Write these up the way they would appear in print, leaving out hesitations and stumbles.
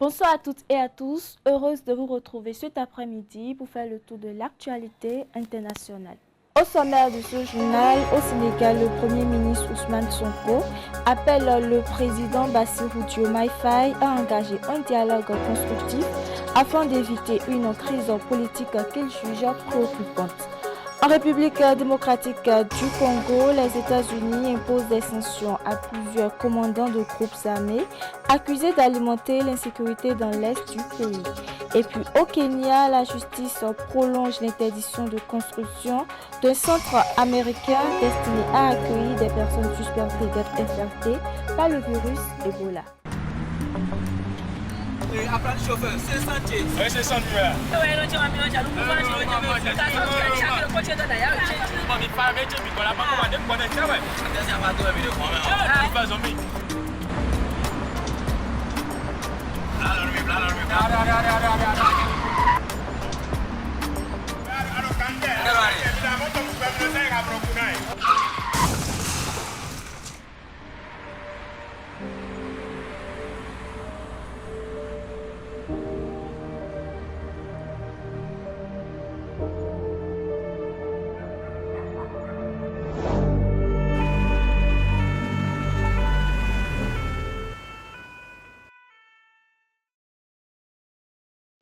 Bonsoir à toutes et à tous, heureuse de vous retrouver cet après-midi pour faire le tour de l'actualité internationale. Au sommaire de ce journal, au Sénégal, le Premier ministre Ousmane Sonko appelle le président Bassirou Diomaye Faye à engager un dialogue constructif afin d'éviter une crise politique qu'il juge préoccupante. En République démocratique du Congo, les États-Unis imposent des sanctions à plusieurs commandants de groupes armés accusés d'alimenter l'insécurité dans l'est du pays. Et puis au Kenya, la justice prolonge l'interdiction de construction d'un centre américain destiné à accueillir des personnes suspectées d'être infectées par le virus Ebola. Apprendre chauffeur, c'est sentier. Oui, c'est sentier.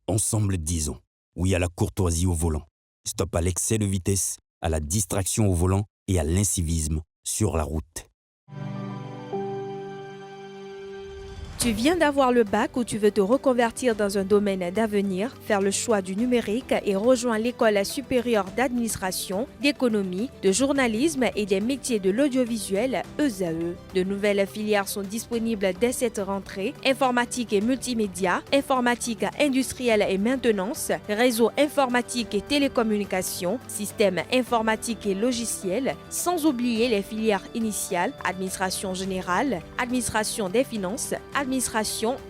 Ensemble, disons oui à la courtoisie au volant. Stop à l'excès de vitesse, à la distraction au volant et à l'incivisme sur la route. Tu viens d'avoir le bac ou tu veux te reconvertir dans un domaine d'avenir, faire le choix du numérique et rejoindre l'école supérieure d'administration, d'économie, de journalisme et des métiers de l'audiovisuel, ESAE. De nouvelles filières sont disponibles dès cette rentrée: informatique et multimédia, informatique industrielle et maintenance, réseau informatique et télécommunications, système informatique et logiciel, sans oublier les filières initiales: administration générale, administration des finances, administration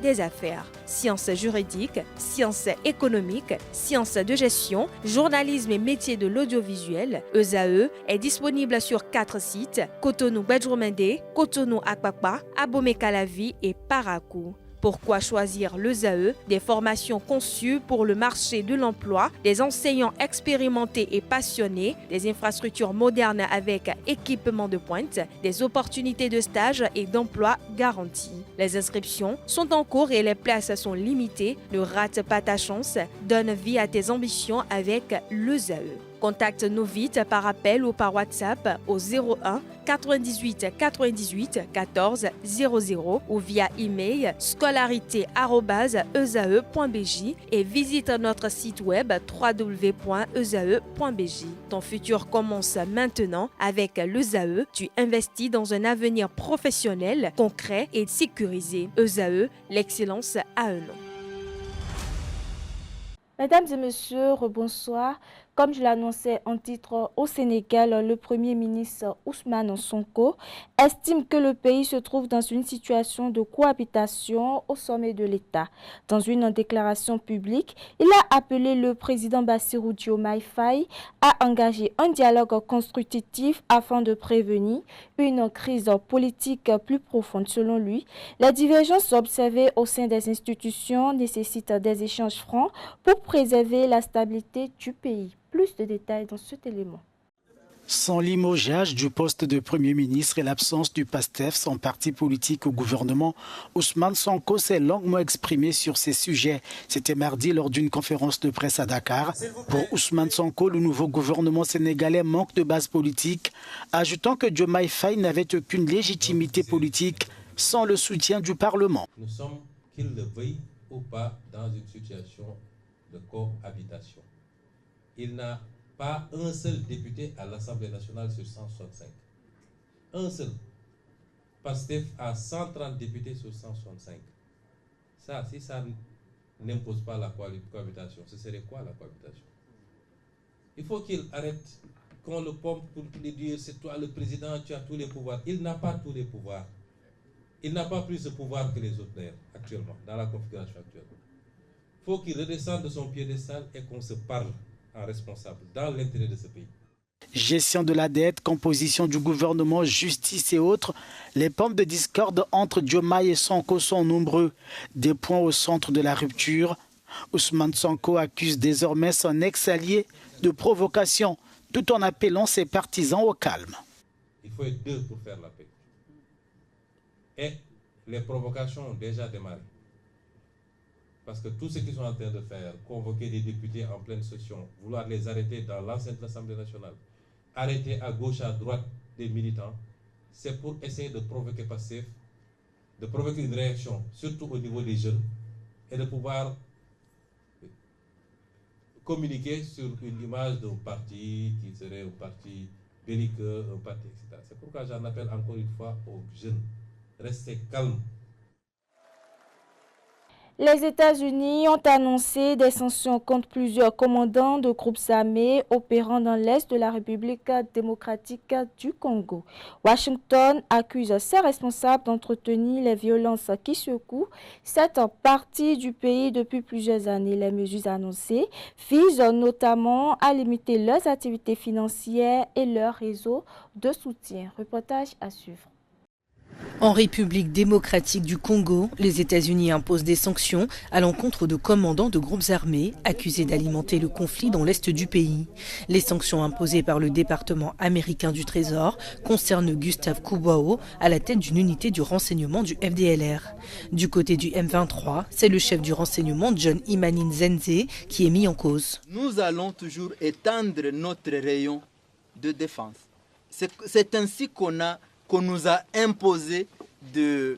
des affaires, sciences juridiques, sciences économiques, sciences de gestion, journalisme et métiers de l'audiovisuel. ESAE est disponible sur 4 sites: Cotonou-Bedroumendé, Cotonou-Akpakpa, Abomey-Calavi et Parakou. Pourquoi choisir l'ESAE? Des formations conçues pour le marché de l'emploi, des enseignants expérimentés et passionnés, des infrastructures modernes avec équipement de pointe, des opportunités de stage et d'emploi garanties. Les inscriptions sont en cours et les places sont limitées. Ne rate pas ta chance, donne vie à tes ambitions avec l'ESAE. Contacte-nous vite par appel ou par WhatsApp au 01 98 98 14 00 ou via email scolarité@esae.bj et visite notre site web www.esae.bj. Ton futur commence maintenant avec l'ESAE. Tu investis dans un avenir professionnel, concret et sécurisé. ESAE, l'excellence à un nom. Mesdames et messieurs, bonsoir. Comme je l'annonçais en titre, au Sénégal, le Premier ministre Ousmane Sonko estime que le pays se trouve dans une situation de cohabitation au sommet de l'État. Dans une déclaration publique, il a appelé le président Bassirou Diomaye Faye à engager un dialogue constructif afin de prévenir une crise politique plus profonde. Selon lui, les divergences observées au sein des institutions nécessitent des échanges francs pour préserver la stabilité du pays. Plus de détails dans cet élément. Sans limogeage du poste de Premier ministre et l'absence du PASTEF, son parti politique au gouvernement, Ousmane Sonko s'est longuement exprimé sur ces sujets. C'était mardi lors d'une conférence de presse à Dakar. Pour Ousmane Sonko, le nouveau gouvernement sénégalais manque de base politique, ajoutant que Diomaye Faye n'avait aucune légitimité politique sans le soutien du Parlement. Nous sommes, qu'il le veuille ou pas, dans une situation de cohabitation. Il n'a pas un seul député à l'Assemblée nationale sur 165. Un seul. PASTEF a 130 députés sur 165. Ça, si ça n'impose pas la cohabitation, ce serait quoi la cohabitation? Il faut qu'il arrête qu'on le pompe pour lui dire: c'est toi le président, tu as tous les pouvoirs. Il n'a pas tous les pouvoirs. Il n'a pas plus de pouvoir que les autres d'ailleurs, actuellement, dans la configuration actuelle. Il faut qu'il redescende de son piédestal et qu'on se parle en responsable, dans l'intérêt de ce pays. Gestion de la dette, composition du gouvernement, justice et autres, les pans de discorde entre Diomaye et Sonko sont nombreux. Des points au centre de la rupture. Ousmane Sonko accuse désormais son ex-allié de provocation, tout en appelant ses partisans au calme. Il faut être deux pour faire la paix. Et les provocations ont déjà démarré. Parce que tout ce qu'ils sont en train de faire, convoquer des députés en pleine session, vouloir les arrêter dans l'enceinte de l'Assemblée nationale, arrêter à gauche, à droite des militants, c'est pour essayer de provoquer Pastef, de provoquer une réaction, surtout au niveau des jeunes, et de pouvoir communiquer sur une image d'un parti qui serait un parti belliqueux, un parti, etc. C'est pourquoi j'en appelle encore une fois aux jeunes. Restez calmes. Les États-Unis ont annoncé des sanctions contre plusieurs commandants de groupes armés opérant dans l'est de la République démocratique du Congo. Washington accuse ses responsables d'entretenir les violences qui secouent cette partie du pays depuis plusieurs années. Les mesures annoncées visent notamment à limiter leurs activités financières et leurs réseaux de soutien. Reportage à suivre. En République démocratique du Congo, les États-Unis imposent des sanctions à l'encontre de commandants de groupes armés accusés d'alimenter le conflit dans l'est du pays. Les sanctions imposées par le département américain du Trésor concernent Gustave Kubao à la tête d'une unité du renseignement du FDLR. Du côté du M23, c'est le chef du renseignement John Imani Nzenze qui est mis en cause. Nous allons toujours étendre notre rayon de défense. C'est ainsi qu'on nous a imposé de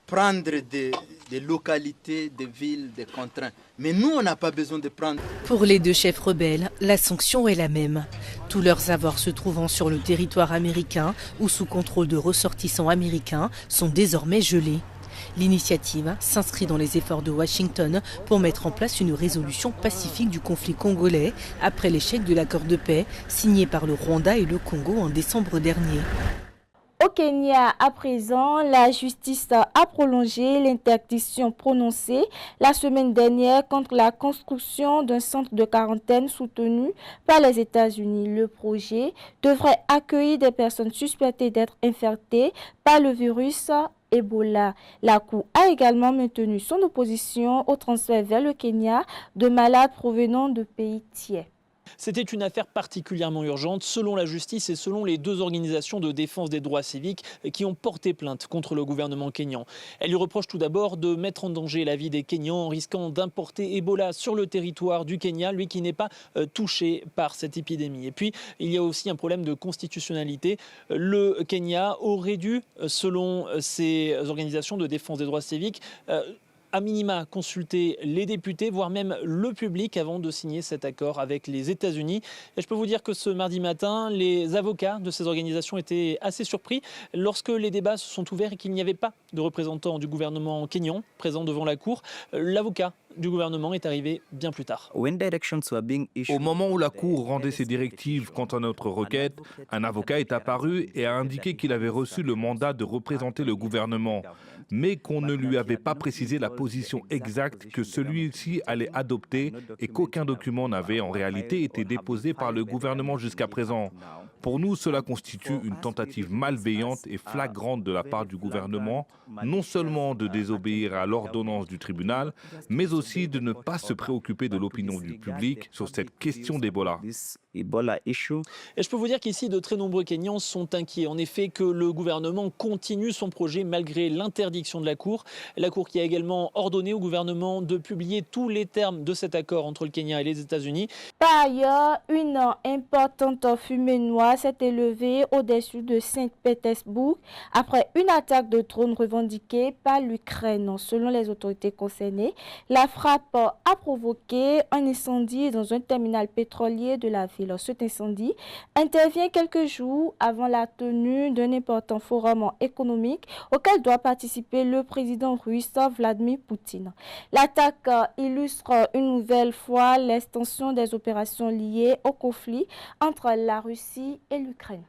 prendre des localités, des villes, des contraintes. Mais nous, on n'a pas besoin de prendre. Pour les deux chefs rebelles, la sanction est la même. Tous leurs avoirs se trouvant sur le territoire américain ou sous contrôle de ressortissants américains sont désormais gelés. L'initiative s'inscrit dans les efforts de Washington pour mettre en place une résolution pacifique du conflit congolais après l'échec de l'accord de paix signé par le Rwanda et le Congo en décembre dernier. Au Kenya, à présent, la justice a prolongé l'interdiction prononcée la semaine dernière contre la construction d'un centre de quarantaine soutenu par les États-Unis. Le projet devrait accueillir des personnes suspectées d'être infectées par le virus Ebola. La Cour a également maintenu son opposition au transfert vers le Kenya de malades provenant de pays tiers. C'était une affaire particulièrement urgente selon la justice et selon les deux organisations de défense des droits civiques qui ont porté plainte contre le gouvernement kényan. Elle lui reproche tout d'abord de mettre en danger la vie des Kenyans en risquant d'importer Ebola sur le territoire du Kenya, lui qui n'est pas touché par cette épidémie. Et puis, il y a aussi un problème de constitutionnalité. Le Kenya aurait dû, selon ces organisations de défense des droits civiques, à minima consulter les députés, voire même le public avant de signer cet accord avec les États-Unis. Et je peux vous dire que ce mardi matin, les avocats de ces organisations étaient assez surpris lorsque les débats se sont ouverts et qu'il n'y avait pas de représentants du gouvernement kényan présents devant la Cour. L'avocat du gouvernement est arrivé bien plus tard. Au moment où la Cour rendait ses directives quant à notre requête, un avocat est apparu et a indiqué qu'il avait reçu le mandat de représenter le gouvernement, mais qu'on ne lui avait pas précisé la position exacte que celui-ci allait adopter et qu'aucun document n'avait en réalité été déposé par le gouvernement jusqu'à présent. Pour nous, cela constitue une tentative malveillante et flagrante de la part du gouvernement, non seulement de désobéir à l'ordonnance du tribunal, mais aussi de ne pas se préoccuper de l'opinion du public sur cette question d'Ebola. Et je peux vous dire qu'ici, de très nombreux Kenyans sont inquiets. En effet, que le gouvernement continue son projet malgré l'interdiction de la Cour. La Cour qui a également ordonné au gouvernement de publier tous les termes de cet accord entre le Kenya et les États-Unis. Par ailleurs, une importante fumée noire s'est élevée au-dessus de Saint-Pétersbourg après une attaque de drone revendiquée par l'Ukraine. Selon les autorités concernées, la frappe a provoqué un incendie dans un terminal pétrolier de la ville. Cet incendie intervient quelques jours avant la tenue d'un important forum économique auquel doit participer le président russe Vladimir Poutine. L'attaque illustre une nouvelle fois l'extension des opérations liées au conflit entre la Russie et l'Ukraine.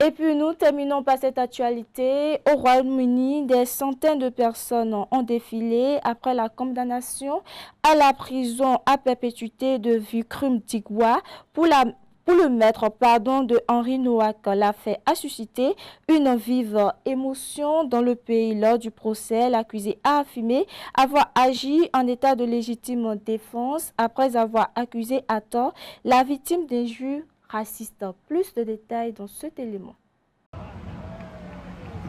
Et puis nous terminons par cette actualité. Au Royaume-Uni, des centaines de personnes ont défilé après la condamnation à la prison à perpétuité de Vikrum Digwa pour le maître de Henry Nowak. L'affaire a suscité une vive émotion dans le pays. Lors du procès, l'accusé a affirmé avoir agi en état de légitime défense après avoir accusé à tort la victime d'injures racistes. Plus de détails dans cet élément.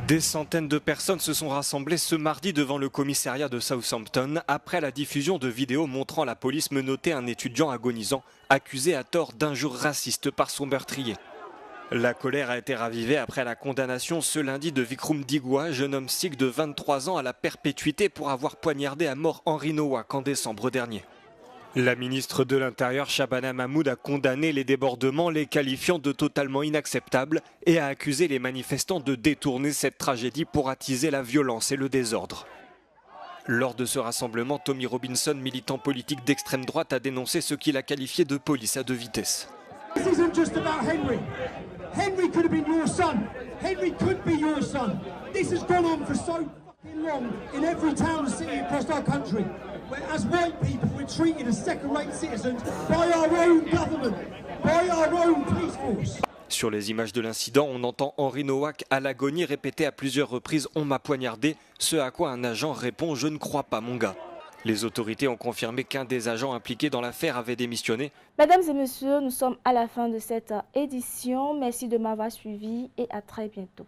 Des centaines de personnes se sont rassemblées ce mardi devant le commissariat de Southampton après la diffusion de vidéos montrant la police menotter un étudiant agonisant accusé à tort d'injures racistes par son meurtrier. La colère a été ravivée après la condamnation ce lundi de Vikrum Digwa, jeune homme sikh de 23 ans à la perpétuité pour avoir poignardé à mort Henry Nowak en décembre dernier. La ministre de l'Intérieur, Shabana Mahmoud, a condamné les débordements, les qualifiant de totalement inacceptables et a accusé les manifestants de détourner cette tragédie pour attiser la violence et le désordre. Lors de ce rassemblement, Tommy Robinson, militant politique d'extrême droite, a dénoncé ce qu'il a qualifié de police à deux vitesses. This isn't just about Henry. Henry could have been your son. Henry could be your son. This has gone on for so fucking long in every town and city across our country. Where as white people we're treated as second-rate citizens by our own government, by our own police force. Sur les images de l'incident, on entend Henry Nowak à l'agonie répéter à plusieurs reprises « On m'a poignardé », ce à quoi un agent répond « Je ne crois pas mon gars ». Les autorités ont confirmé qu'un des agents impliqués dans l'affaire avait démissionné. Mesdames et messieurs, nous sommes à la fin de cette édition. Merci de m'avoir suivi et à très bientôt.